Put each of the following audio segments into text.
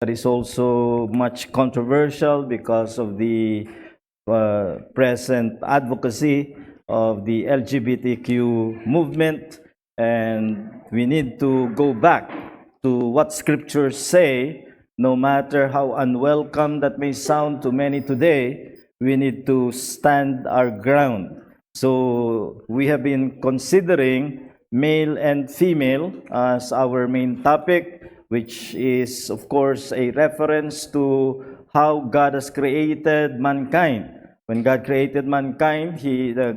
that is also much controversial because of the present advocacy of the LGBTQ movement, and we need to go back to what scriptures say. No matter how unwelcome that may sound to many today, we need to stand our ground. So we have been considering male and female as our main topic, which is, of course, a reference to how God has created mankind. When God created mankind,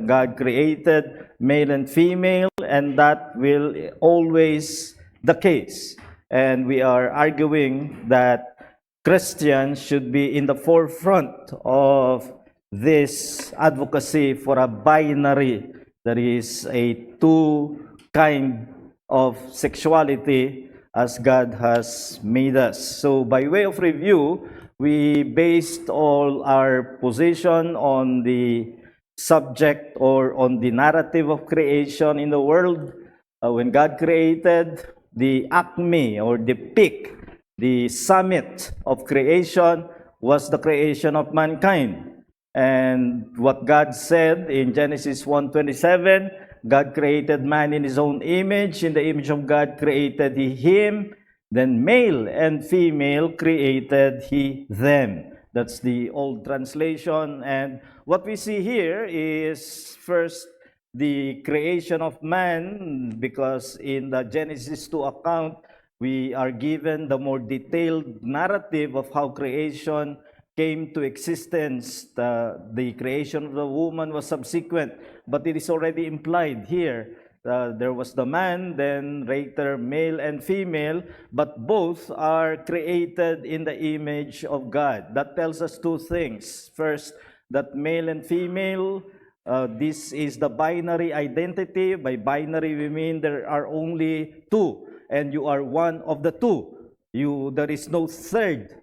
God created male and female, and that will always the case. And we are arguing that Christians should be in the forefront of this advocacy for a binary, that is a two kind of sexuality as God has made us. So by way of review, we based all our position on the subject or on the narrative of creation in the world. When God created, the acme or the peak, the summit of creation was the creation of mankind. And what God said in Genesis 1:27, God created man in his own image. In the image of God created he him. Then male and female created he them. That's the old translation. And what we see here is first the creation of man, because in the Genesis 2 account, we are given the more detailed narrative of how creation came to existence. The creation of the woman was subsequent, but it is already implied here. There was the man, then later male and female, but both are created in the image of God. That tells us two things. First, that male and female, this is the binary identity. By binary, we mean there are only two, and you are one of the two. There is no third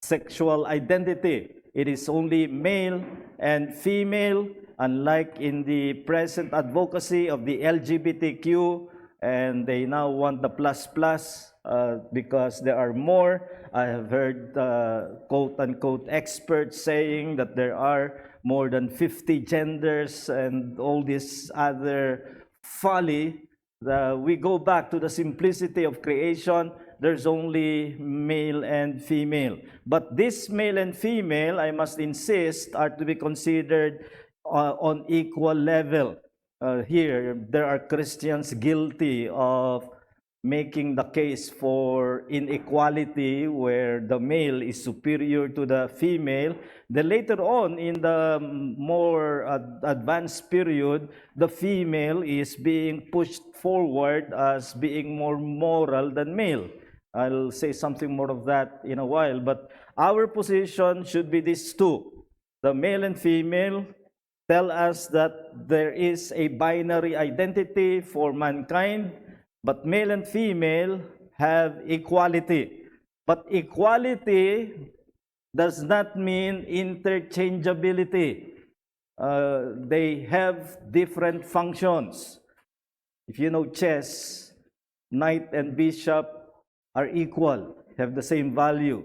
sexual identity. It is only male and female, unlike in the present advocacy of the LGBTQ, and they now want the plus plus because there are more. I have heard quote-unquote experts saying that there are more than 50 genders and all this other folly. We go back to the simplicity of creation. There's only male and female. But this male and female, I must insist, are to be considered on equal level. Here, there are Christians guilty of making the case for inequality where the male is superior to the female. Then later on, in the more advanced period, the female is being pushed forward as being more moral than male. I'll say something more of that in a while, but our position should be these two. The male and female tell us that there is a binary identity for mankind, but male and female have equality. But equality does not mean interchangeability. They have different functions. If you know chess, knight and bishop are equal, have the same value,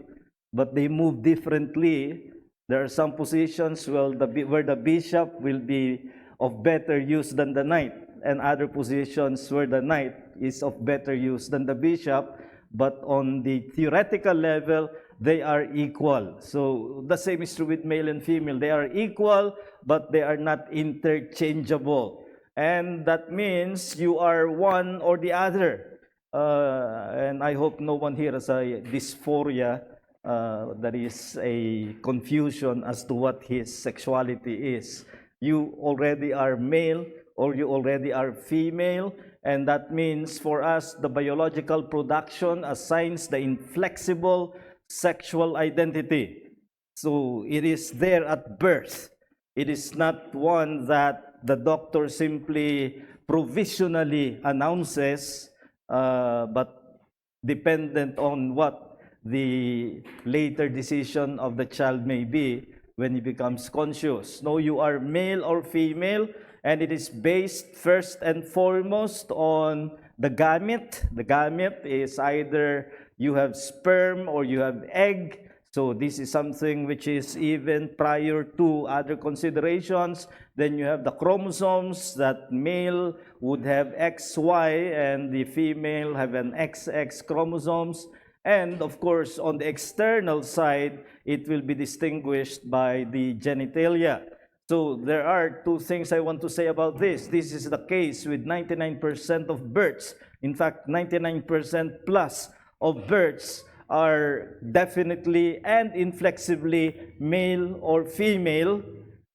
but they move differently. There are some positions where the bishop will be of better use than the knight, and other positions where the knight is of better use than the bishop, but on the theoretical level, they are equal. So the same is true with male and female. They are equal, but they are not interchangeable. And that means you are one or the other. And I hope no one here has a dysphoria, that is a confusion as to what his sexuality is. You already are male or you already are female, and that means for us the biological production assigns the inflexible sexual identity. So it is there at birth. It is not one that the doctor simply provisionally announces, but dependent on what the later decision of the child may be when he becomes conscious. No, you are male or female, and it is based first and foremost on the gamete. The gamete is either you have sperm or you have egg. So this is something which is even prior to other considerations. Then you have the chromosomes, that male would have XY and the female have an XX chromosomes. And of course, on the external side, it will be distinguished by the genitalia. So there are two things I want to say about this. This is the case with 99% of births. In fact, 99% plus of births are definitely and inflexibly male or female.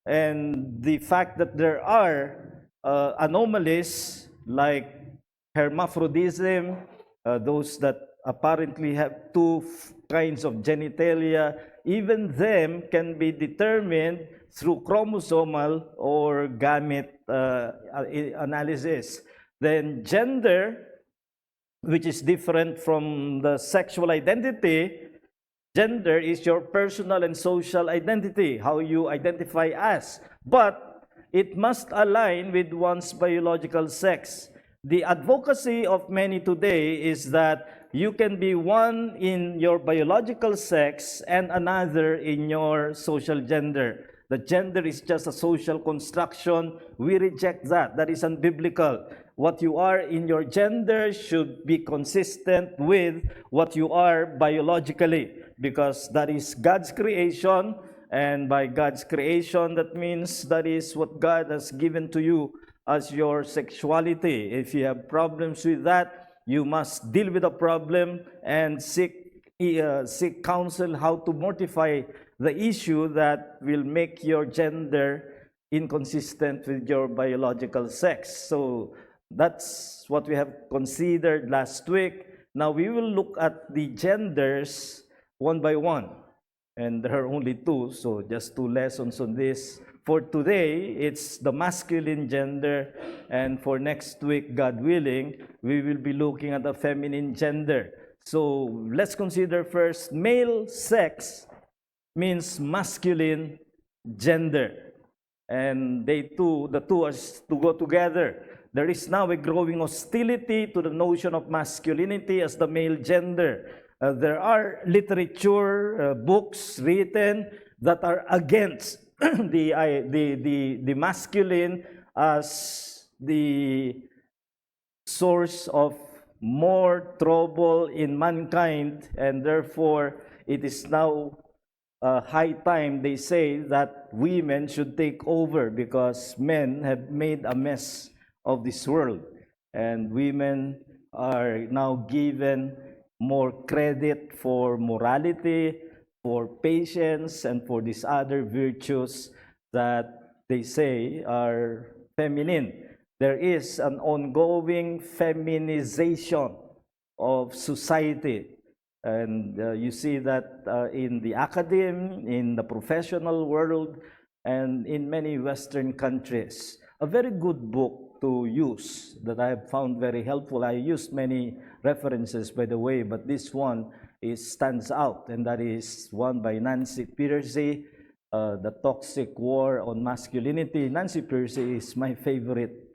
And the fact that there are anomalies like hermaphrodism, those that apparently have two kinds of genitalia, even them can be determined through chromosomal or gamete analysis. Then gender, which is different from the sexual identity. Gender is your personal and social identity, how you identify as. But it must align with one's biological sex. The advocacy of many today is that you can be one in your biological sex and another in your social gender. The gender is just a social construction. We reject that. That is unbiblical. What you are in your gender should be consistent with what you are biologically, because that is God's creation, and by God's creation, that means that is what God has given to you as your sexuality. If you have problems with that, you must deal with the problem and seek counsel how to mortify the issue that will make your gender inconsistent with your biological sex. So that's what we have considered last week. Now we will look at the genders one by one. And there are only two, so just two lessons on this. For today, it's the masculine gender, and for next week, God willing, we will be looking at the feminine gender. So let's consider first, male sex means masculine gender. And the two are to go together. There is now a growing hostility to the notion of masculinity as the male gender. There are literature, books written that are against the masculine as the source of more trouble in mankind, and therefore it is now high time, they say, that women should take over because men have made a mess of this world, and women are now given more credit for morality, for patience, and for these other virtues that they say are feminine. There is an ongoing feminization of society. And you see that in the academe, in the professional world, and in many Western countries. A very good book to use that I have found very helpful. I used many references, by the way, but this one stands out, and that is one by Nancy Pearcey, The Toxic War on Masculinity. Nancy Pearcey is my favorite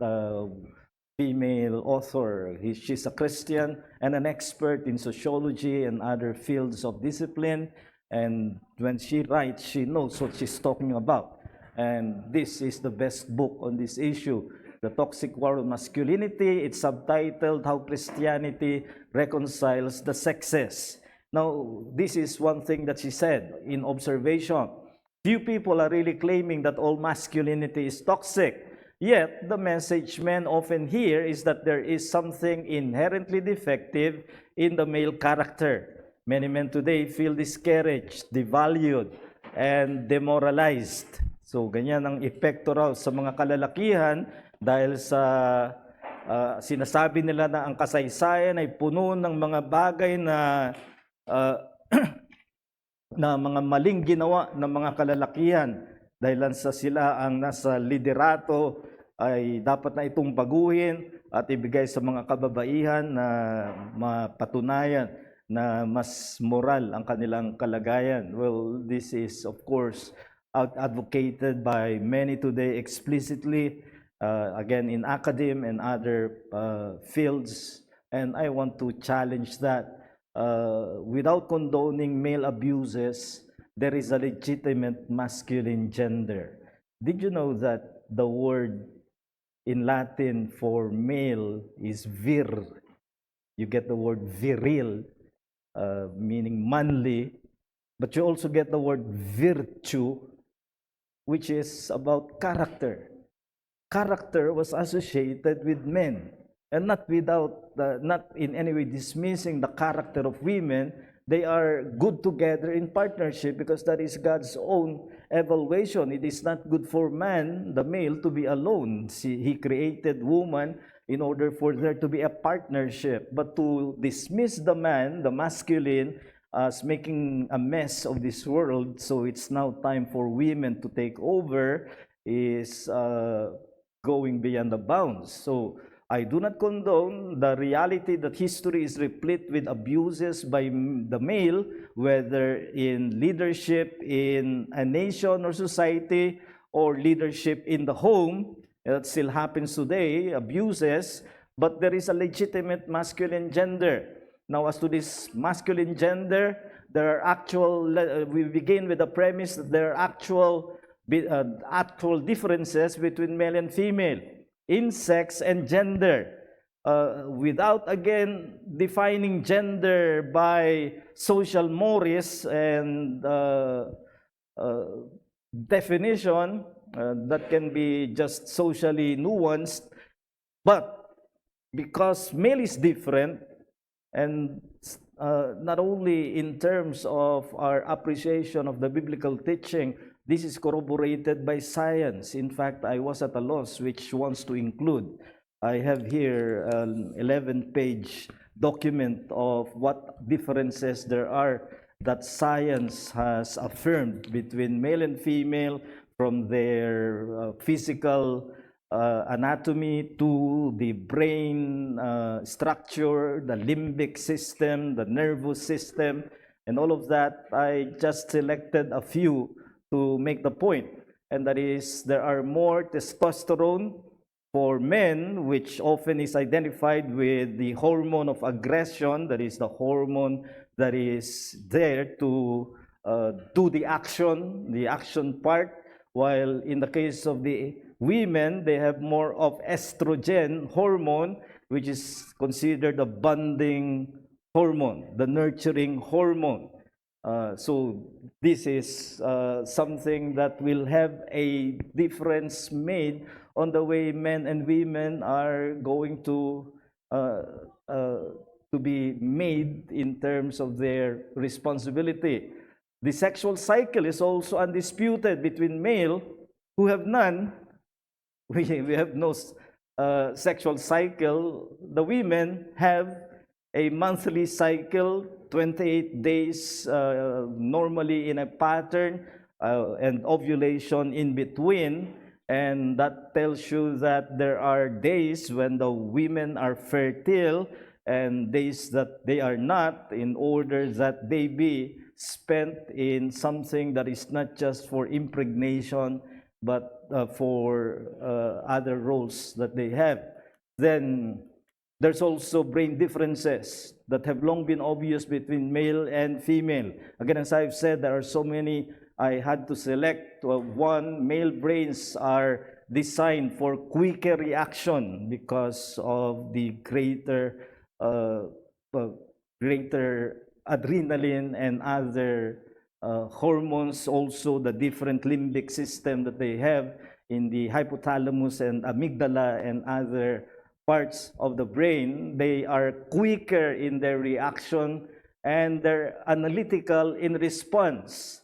female author. She's a Christian and an expert in sociology and other fields of discipline. And when she writes, she knows what she's talking about. And this is the best book on this issue, The Toxic War on Masculinity. It's subtitled How Christianity Reconciles the Sexes. Now, this is one thing that she said in observation. Few people are really claiming that all masculinity is toxic. Yet, the message men often hear is that there is something inherently defective in the male character. Many men today feel discouraged, devalued, and demoralized. So, ganyan ang epekto raw sa mga kalalakihan dahil sa sinasabi nila na ang kasaysayan ay puno ng mga bagay na na mga maling ginawa ng mga kalalakihan, dahil sa sila ang nasa liderato ay dapat na itong baguhin at ibigay sa mga kababaihan na mapatunayan na mas moral ang kanilang kalagayan. Well, this is of course advocated by many today explicitly, again in academe and other fields, and I want to challenge that. without condoning male abuses, there is a legitimate masculine gender. Did you know that the word in Latin for male is vir? You get the word viril, meaning manly, but you also get the word virtue, which is about character. Character was associated with men, and not in any way dismissing the character of women. They are good together in partnership because that is God's own evaluation. It is not good for man, the male, to be alone. See, he created woman in order for there to be a partnership. But to dismiss the man, the masculine, as making a mess of this world, so it's now time for women to take over, is going beyond the bounds. So I do not condone the reality that history is replete with abuses by the male, whether in leadership in a nation or society, or leadership in the home. That still happens today, abuses, but there is a legitimate masculine gender. Now, as to this masculine gender, there are actual, we begin with the premise that there are actual differences between male and female in sex and gender, without again defining gender by social mores and definition that can be just socially nuanced, but because male is different, and not only in terms of our appreciation of the biblical teaching, this is corroborated by science. In fact, I was at a loss which wants to include. I have here an 11-page document of what differences there are that science has affirmed between male and female, from their physical anatomy to the brain structure, the limbic system, the nervous system, and all of that. I just selected a few to make the point, and that is there are more testosterone for men, which often is identified with the hormone of aggression, that is the hormone that is there to do the action part, while in the case of the women, they have more of estrogen hormone, which is considered a bonding hormone, the nurturing hormone. So this is something that will have a difference made on the way men and women are going to be made in terms of their responsibility. The sexual cycle is also undisputed between male, who have none. We have no sexual cycle. The women have a monthly cycle, 28 days normally in a pattern, and ovulation in between. And that tells you that there are days when the women are fertile and days that they are not, in order that they be spent in something that is not just for impregnation, but for other roles that they have. Then there's also brain differences that have long been obvious between male and female. Again, as I've said, there are so many, I had to select one. Male brains are designed for quicker reaction because of the greater adrenaline and other hormones, also the different limbic system that they have in the hypothalamus and amygdala and other parts of the brain. They are quicker in their reaction and they're analytical in response.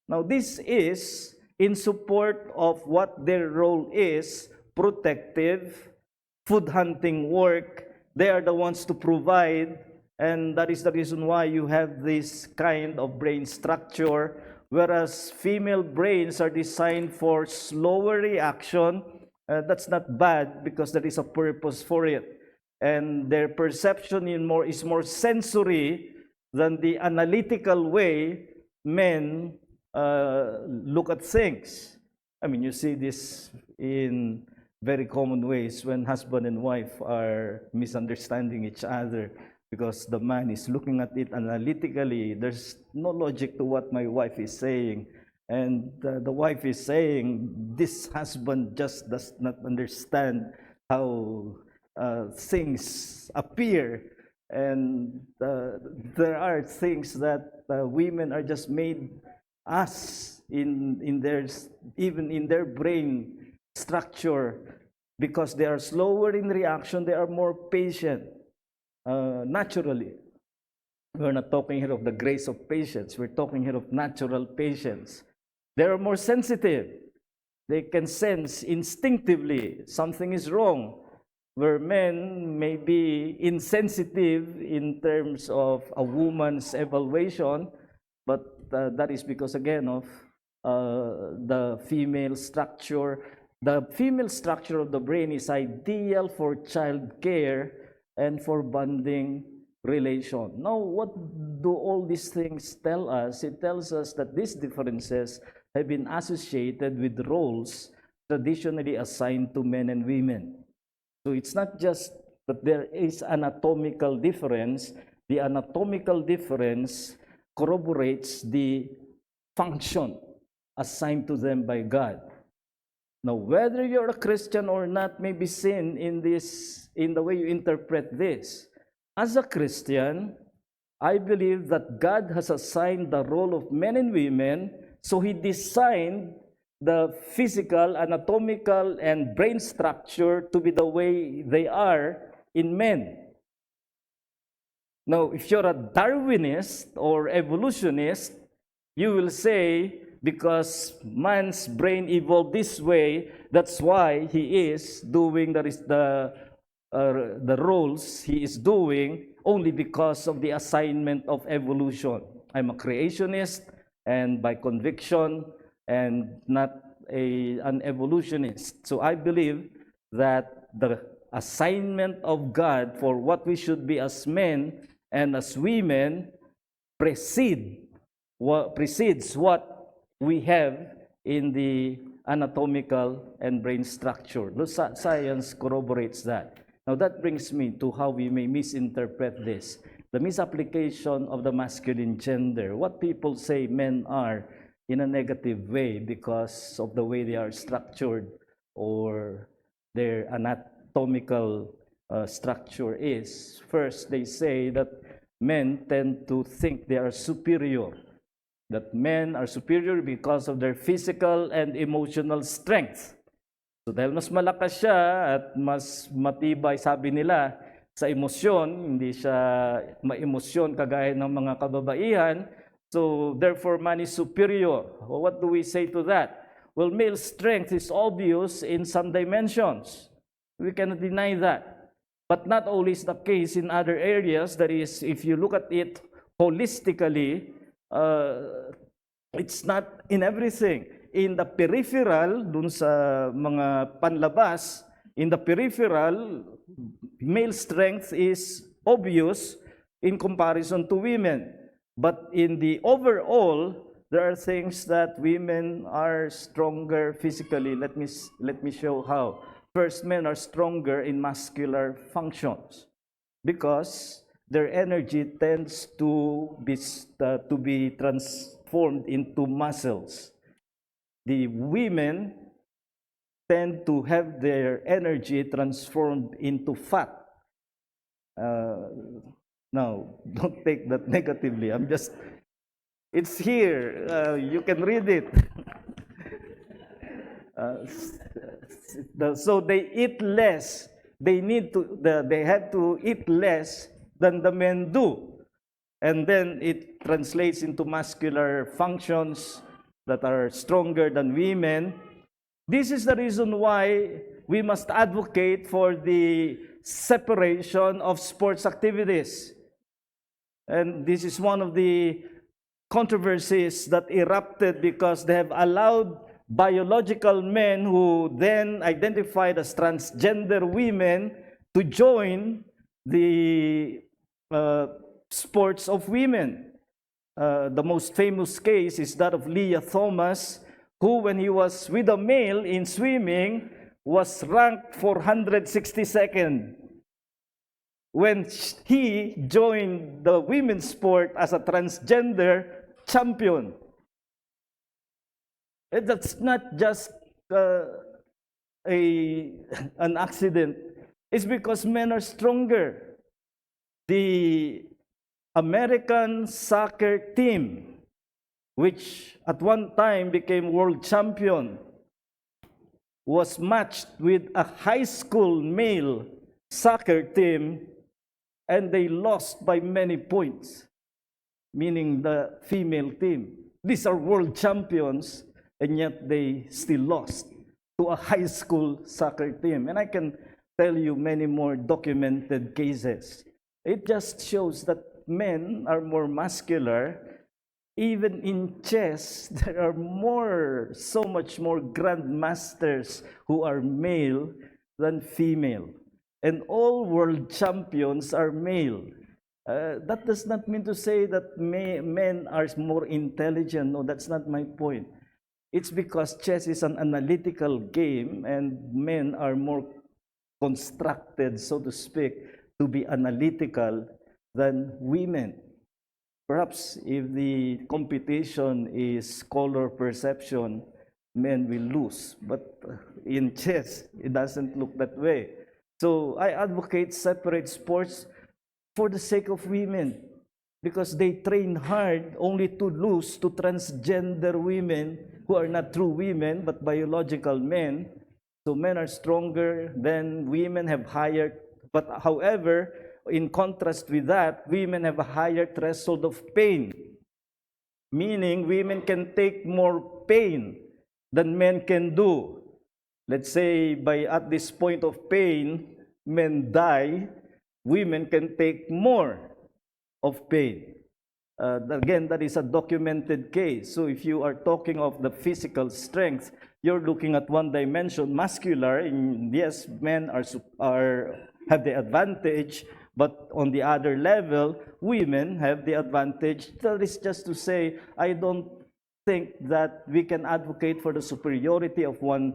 Now, this is in support of what their role is: protective, food hunting work. They are the ones to provide, and that is the reason why you have this kind of brain structure, whereas female brains are designed for slower reaction. That's not bad because there is a purpose for it. And their perception is more sensory than the analytical way men look at things. I mean, you see this in very common ways when husband and wife are misunderstanding each other. because the man is looking at it analytically. There's no logic to what my wife is saying. And the wife is saying, this husband just does not understand how things appear. And there are things that women are just made us in their, even in their brain structure, because they are slower in reaction, they are more patient naturally. We're not talking here of the grace of patience, we're talking here of natural patience. They are more sensitive. They can sense instinctively something is wrong, where men may be insensitive in terms of a woman's evaluation, but that is because, again, of the female structure. The female structure of the brain is ideal for child care and for bonding relation. Now, what do all these things tell us? It tells us that these differences have been associated with roles traditionally assigned to men and women. So it's not just that there is anatomical difference. The anatomical difference corroborates the function assigned to them by God. Now, whether you're a Christian or not may be seen in the way you interpret this. As a Christian, I believe that God has assigned the role of men and women, so He designed the physical, anatomical, and brain structure to be the way they are in men. Now, if you're a Darwinist or evolutionist, you will say, because man's brain evolved this way, that's why he is doing the roles he is doing, only because of the assignment of evolution. I'm a creationist, and by conviction, and not an evolutionist. So I believe that the assignment of God for what we should be as men and as women precedes what we have in the anatomical and brain structure. The science corroborates that. Now that brings me to how we may misinterpret this. The misapplication of the masculine gender. What people say men are in a negative way because of the way they are structured or their anatomical structure is. First, they say that men tend to think they are superior. That men are superior because of their physical and emotional strength. So dahil mas malakas siya at mas matibay, sabi nila, sa emosyon, hindi siya ma-emosyon kagaya ng mga kababaihan, so therefore man is superior. Well, what do we say to that? Well, male strength is obvious in some dimensions. We cannot deny that. But not always the case in other areas. That is, if you look at it holistically, it's not in everything. In the peripheral, dun sa mga panlabas, in the peripheral, male strength is obvious in comparison to women. But in the overall, there are things that women are stronger physically. Let me show how. First, men are stronger in muscular functions because their energy tends to be transformed into muscles. The women tend to have their energy transformed into fat. Now, don't take that negatively. It's here. You can read it. So they eat less. They have to eat less than the men do. And then it translates into muscular functions that are stronger than women. This is the reason why we must advocate for the separation of sports activities. And this is one of the controversies that erupted because they have allowed biological men who then identified as transgender women to join the sports of women. The most famous case is that of Leah Thomas, who, when he was with a male in swimming, was ranked 462nd. when he joined the women's sport as a transgender champion. And that's not just an accident. It's because men are stronger. The American soccer team, which at one time became world champion, was matched with a high school male soccer team, and they lost by many points, meaning the female team. These are world champions, and yet they still lost to a high school soccer team. And I can tell you many more documented cases. It just shows that men are more muscular. Even in chess, there are so much more grandmasters who are male than female. And all world champions are male. That does not mean to say that men are more intelligent. No, that's not my point. It's because chess is an analytical game, and men are more constructed, so to speak, to be analytical than women. Perhaps if the competition is color perception, men will lose. But in chess, it doesn't look that way. So I advocate separate sports for the sake of women, because they train hard only to lose to transgender women who are not true women but biological men. So men are stronger than women, have higher, but however, in contrast with that, women have a higher threshold of pain, meaning women can take more pain than men can do. Let's say at this point of pain, men die, women can take more of pain. Again, that is a documented case. So if you are talking of the physical strength, you're looking at one dimension, muscular, and yes, men have the advantage, but on the other level, women have the advantage. That is just to say, I don't think that we can advocate for the superiority of one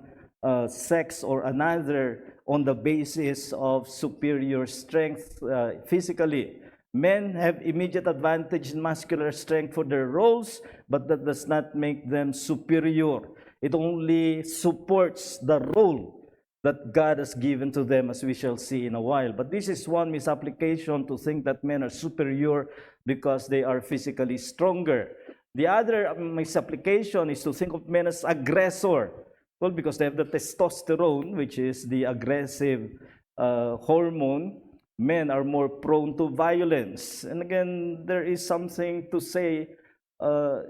sex or another on the basis of superior strength physically. Men have immediate advantage in muscular strength for their roles, but that does not make them superior. It only supports the role that God has given to them, as we shall see in a while. But this is one misapplication, to think that men are superior because they are physically stronger. The other misapplication is to think of men as aggressor. Well, because they have the testosterone, which is the aggressive hormone, men are more prone to violence. And again, there is something to say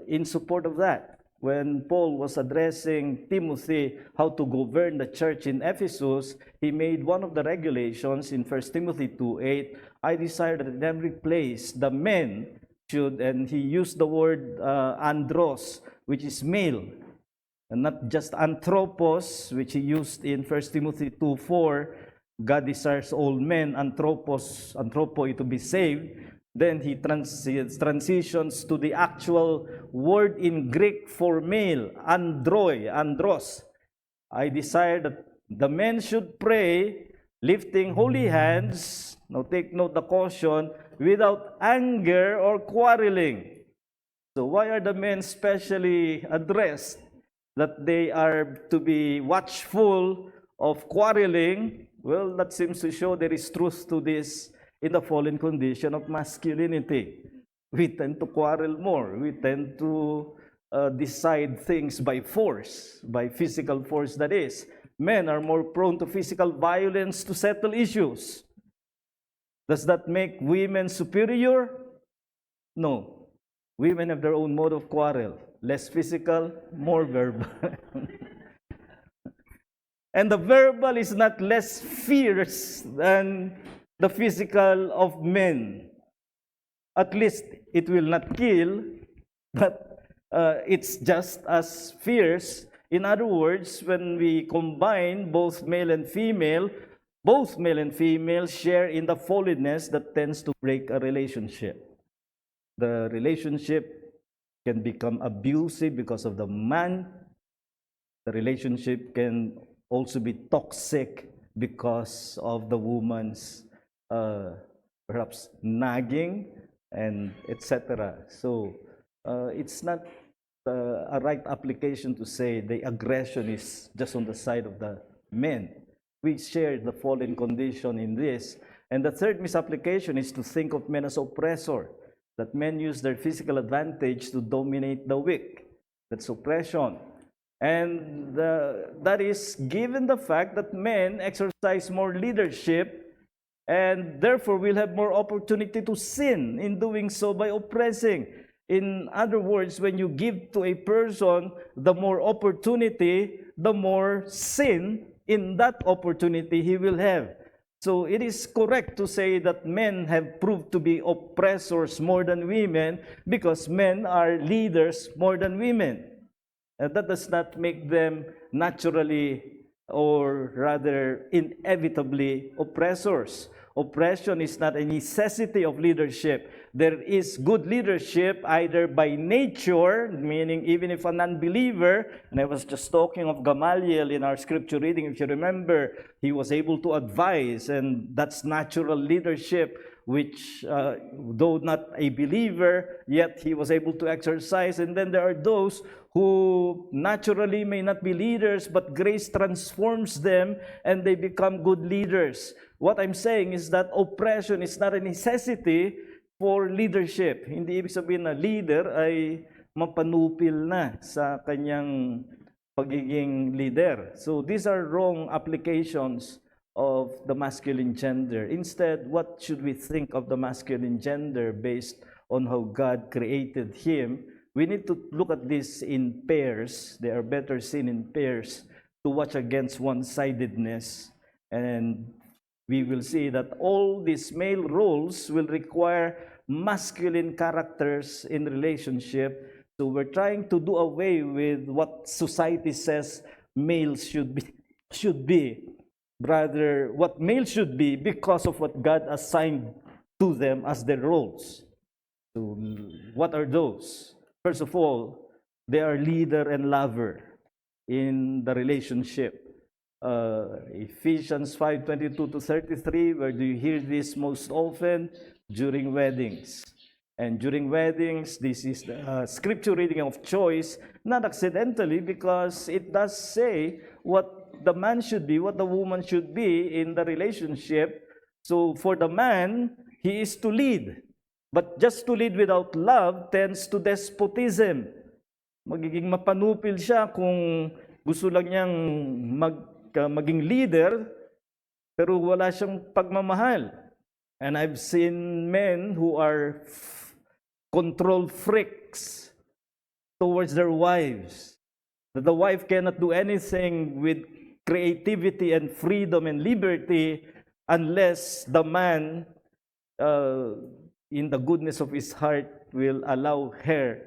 in support of that. When Paul was addressing Timothy how to govern the church in Ephesus, he made one of the regulations in 1 Timothy 2:8. I desire that in every place the men should, and he used the word andros, which is male, and not just anthropos, which he used in 1 Timothy 2:4. God desires all men, anthropoi, to be saved. Then he transitions to the actual word in Greek for male, andros. I desire that the men should pray, lifting holy hands, now take note the caution, without anger or quarreling. So why are the men specially addressed? That they are to be watchful of quarreling. Well, that seems to show there is truth to this in the fallen condition of masculinity. We tend to quarrel more. We tend to decide things by force, by physical force, that is. Men are more prone to physical violence to settle issues. Does that make women superior? No. Women have their own mode of quarrel. Less physical, more verbal. And the verbal is not less fierce than the physical of men. At least it will not kill, but it's just as fierce. In other words, when we combine both male and female share in the fallenness that tends to break a relationship. The relationship can become abusive because of the man. The relationship can also be toxic because of the woman's perhaps nagging, and etc. So it's not a right application to say the aggression is just on the side of the men. We share the fallen condition in this. And the third misapplication is to think of men as oppressor, that men use their physical advantage to dominate the weak. That's oppression. And that is given the fact that men exercise more leadership and therefore will have more opportunity to sin in doing so by oppressing. In other words, when you give to a person the more opportunity, the more sin in that opportunity he will have. So it is correct to say that men have proved to be oppressors more than women because men are leaders more than women. And that does not make them naturally or rather inevitably oppressors. Oppression is not a necessity of leadership. There is good leadership either by nature, meaning even if a non-believer, and I was just talking of Gamaliel in our scripture reading, if you remember, he was able to advise, and that's natural leadership, which though not a believer, yet he was able to exercise. And then there are those who naturally may not be leaders, but grace transforms them and they become good leaders. What I'm saying is that oppression is not a necessity for leadership. Hindi ibig sabihin na leader ay mapanupil na sa kanyang pagiging leader. So these are wrong applications of the masculine gender. Instead, what should we think of the masculine gender based on how God created him? We need to look at this in pairs. They are better seen in pairs to watch against one-sidedness. And we will see that all these male roles will require masculine characters in relationship. So we're trying to do away with what society says males should be. Rather, what males should be because of what God assigned to them as their roles. So what are those? First of all, they are leader and lover in the relationship. Ephesians 5:22 to 33, where do you hear this most often? During weddings. And during weddings, this is the scripture reading of choice, not accidentally, because it does say what the man should be, what the woman should be in the relationship. So for the man, he is to lead. But just to lead without love tends to despotism. Magiging mapanupil siya kung gusto lang niyang maging leader, pero wala siyang pagmamahal. And I've seen men who are control freaks towards their wives. That the wife cannot do anything with creativity and freedom and liberty unless the man, in the goodness of his heart, will allow her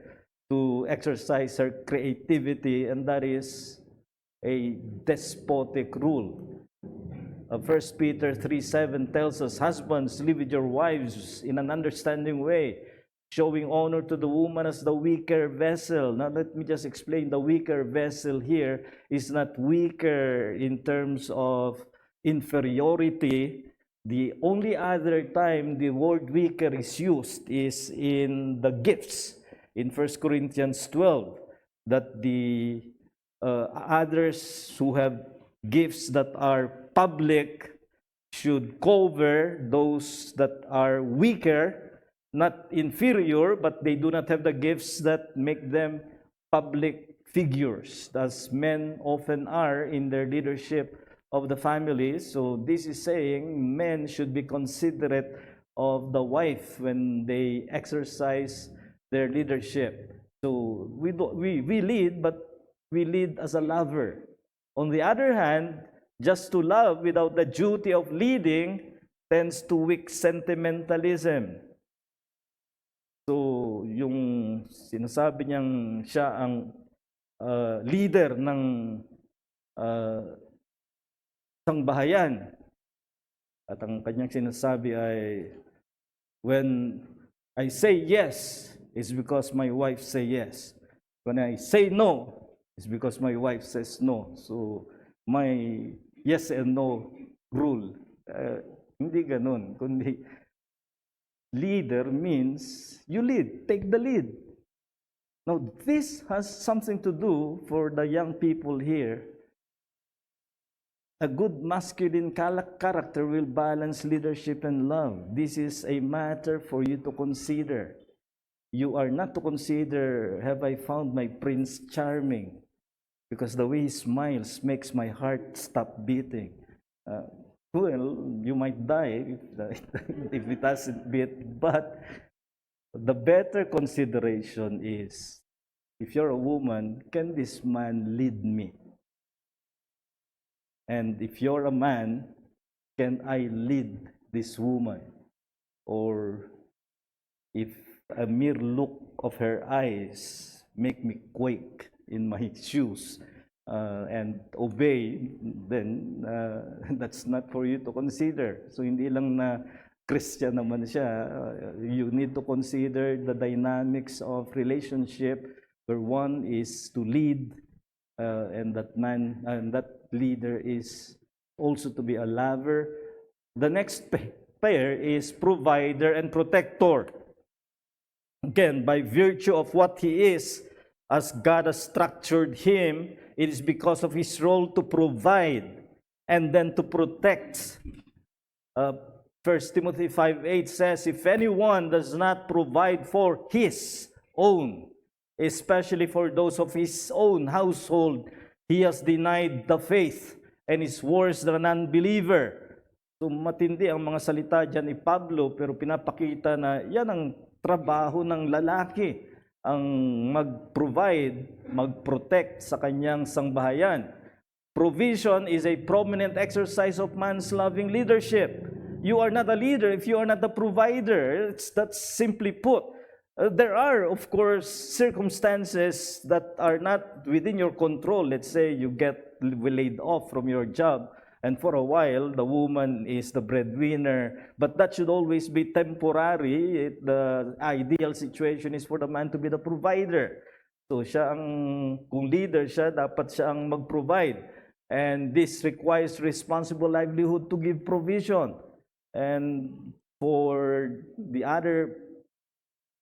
to exercise her creativity, and that is a despotic rule. 1 Peter 3:7 tells us, husbands, live with your wives in an understanding way, showing honor to the woman as the weaker vessel. Now let me just explain. The weaker vessel here is not weaker in terms of inferiority. The only other time the word weaker is used is in the gifts in 1 Corinthians 12, that the others who have gifts that are public should cover those that are weaker, not inferior, but they do not have the gifts that make them public figures, as men often are in their leadership of the family. So this is saying men should be considerate of the wife when they exercise their leadership. So we lead, but we lead as a lover. On the other hand, just to love without the duty of leading tends to weak sentimentalism. So, yung sinasabi niyang siya ang leader ng isang bahayan, at ang kanyang sinasabi ay, when I say yes, it's because my wife say yes. When I say no, it's because my wife says no. So, my yes and no rule. Hindi ganun, kundi leader means you lead, take the lead. Now, this has something to do for the young people here. A good masculine character will balance leadership and love. This is a matter for you to consider. You are not to consider, have I found my prince charming? Because the way he smiles makes my heart stop beating. Well, you might die if it doesn't beat, but the better consideration is, if you're a woman, can this man lead me? And if you're a man, can I lead this woman? Or if a mere look of her eyes make me quake in my shoes and obey, then that's not for you to consider. So hindi lang na Christian naman siya, you need to consider the dynamics of relationship where one is to lead and that man and that leader is also to be a lover. The next pair is provider and protector. Again, by virtue of what he is, as God has structured him, it is because of his role to provide and then to protect. 1 Timothy 5:8 says, if anyone does not provide for his own, especially for those of his own household, he has denied the faith and is worse than an unbeliever. So matindi ang mga salita dyan ni Pablo, pero pinapakita na yan ang trabaho ng lalaki, ang mag-provide, mag-protect sa kanyang sangbahayan. Provision is a prominent exercise of man's loving leadership. You are not a leader if you are not a provider. That's simply put. There are, of course, circumstances that are not within your control. Let's say you get laid off from your job, and for a while, the woman is the breadwinner. But that should always be temporary. The ideal situation is for the man to be the provider. So siya ang, kung leader siya, dapat siya ang mag-provide. And this requires responsible livelihood to give provision. And for the other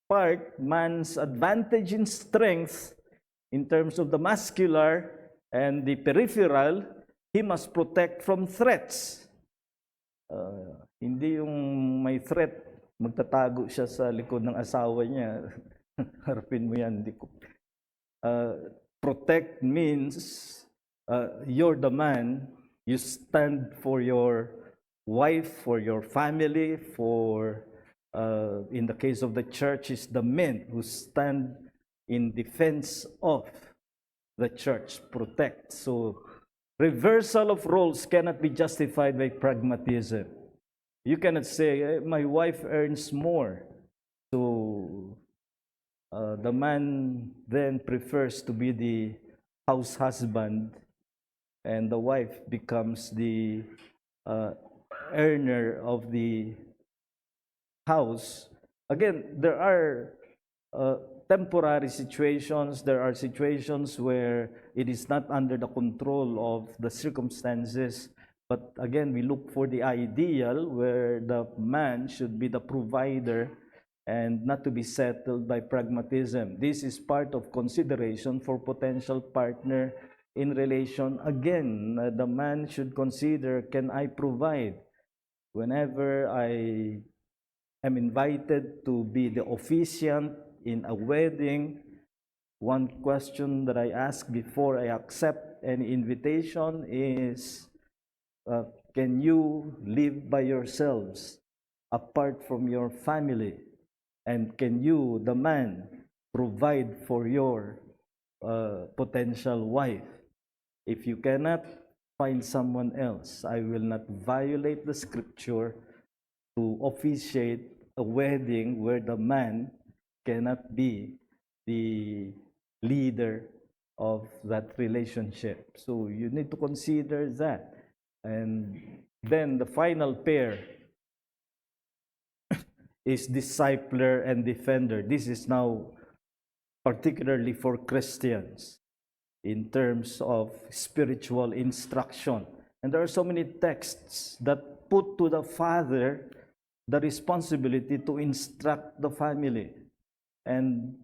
part, man's advantage in strength in terms of the muscular and the peripheral, he must protect from threats. Hindi yung may threat, magtatago siya sa likod ng asawa niya. Harapin mo yan. Protect means you're the man, you stand for your wife, for your family, for in the case of the church, is the men who stand in defense of the church, protect. So reversal of roles cannot be justified by pragmatism. You cannot say, my wife earns more, so the man then prefers to be the house husband and the wife becomes the earner of the house. Again, there are temporary situations. There are situations where it is not under the control of the circumstances. But again, we look for the ideal where the man should be the provider and not to be settled by pragmatism. This is part of consideration for potential partner in relation. Again, the man should consider, can I provide? Whenever I am invited to be the officiant in a wedding, one question that I ask before I accept any invitation is, can you live by yourselves apart from your family? And can you, the man, provide for your potential wife? If you cannot, find someone else. I will not violate the scripture to officiate a wedding where the man cannot be the leader of that relationship. So you need to consider that. And then the final pair is discipler and defender. This is now particularly for Christians in terms of spiritual instruction. And there are so many texts that put to the father the responsibility to instruct the family. And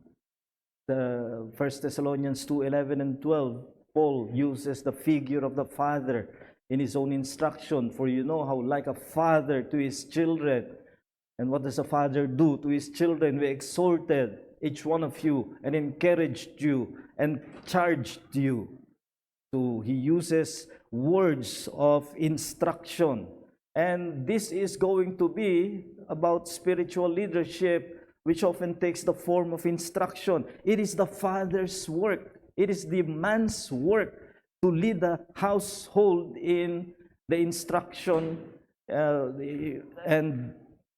the 1 Thessalonians 2:11 and 12, Paul uses the figure of the father in his own instruction. For you know how like a father to his children. And what does a father do to his children? We exhorted each one of you and encouraged you and charged you. So he uses words of instruction. And this is going to be about spiritual leadership, which often takes the form of instruction. It is the father's work. It is the man's work to lead the household in the instruction. And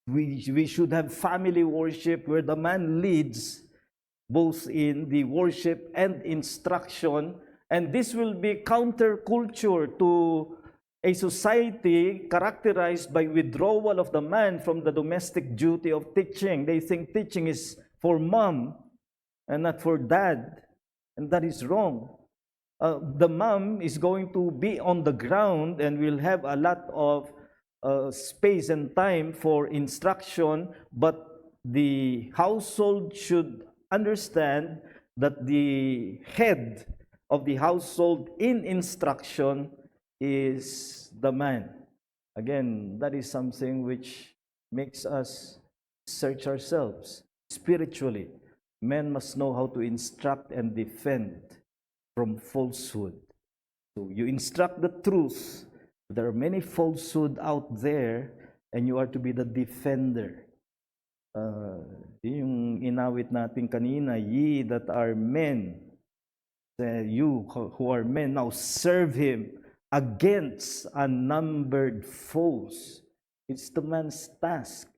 we should have family worship where the man leads both in the worship and instruction. And this will be counterculture to a society characterized by withdrawal of the man from the domestic duty of teaching. They think teaching is for mom and not for dad, and that is wrong. The mom is going to be on the ground and will have a lot of space and time for instruction, but the household should understand that the head of the household in instruction is the man. Again, that is something which makes us search ourselves spiritually. Men must know how to instruct and defend from falsehood. So you instruct the truth. There are many falsehood out there, and you are to be the defender. Yung inawit natin kanina, ye that are men, you who are men, now serve him against unnumbered foes. It's the man's task.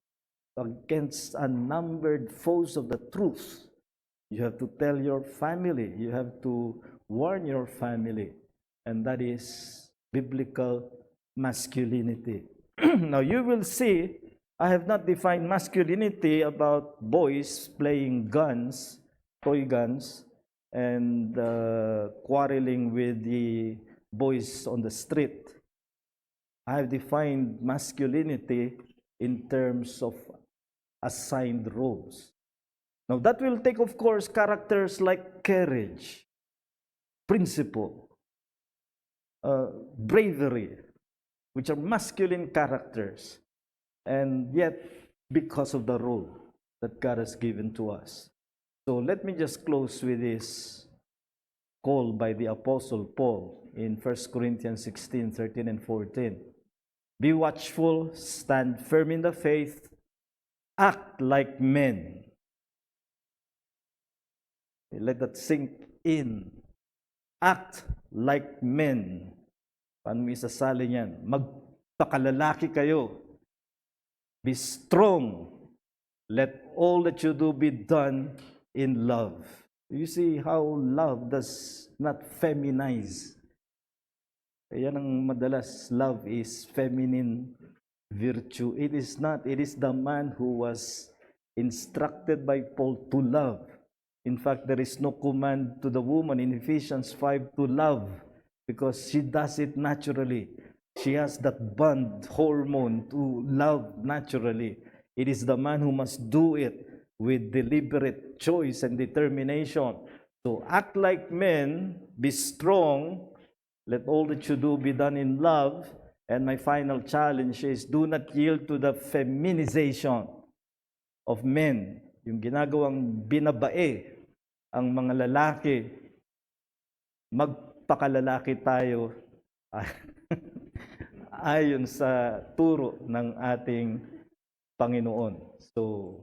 Against unnumbered foes of the truth. You have to tell your family. You have to warn your family. And that is biblical masculinity. Now you will see, I have not defined masculinity about boys playing guns, toy guns, and quarreling with the boys on the street. I have defined masculinity in terms of assigned roles. Now that will take, of course, characters like courage, principle, bravery, which are masculine characters, and yet because of the role that God has given to us. So let me just close with this call by the Apostle Paul in 1 Corinthians 16, 13, and 14. Be watchful, stand firm in the faith, act like men. Let that sink in. Act like men. Paano mo isasali niyan? Magpakalalaki kayo. Be strong. Let all that you do be done in love. You see how love does not feminize. Yan ang madalas, love is feminine virtue. It is not. It is the man who was instructed by Paul to love. In fact, there is no command to the woman in Ephesians 5 to love because she does it naturally. She has that bond hormone to love naturally. It is the man who must do it with deliberate choice and determination. So act like men, be strong, let all that you do be done in love. And my final challenge is do not yield to the feminization of men. Yung ginagawang binabae ang mga lalaki, magpakalalaki tayo ayon sa turo ng ating Panginoon. So,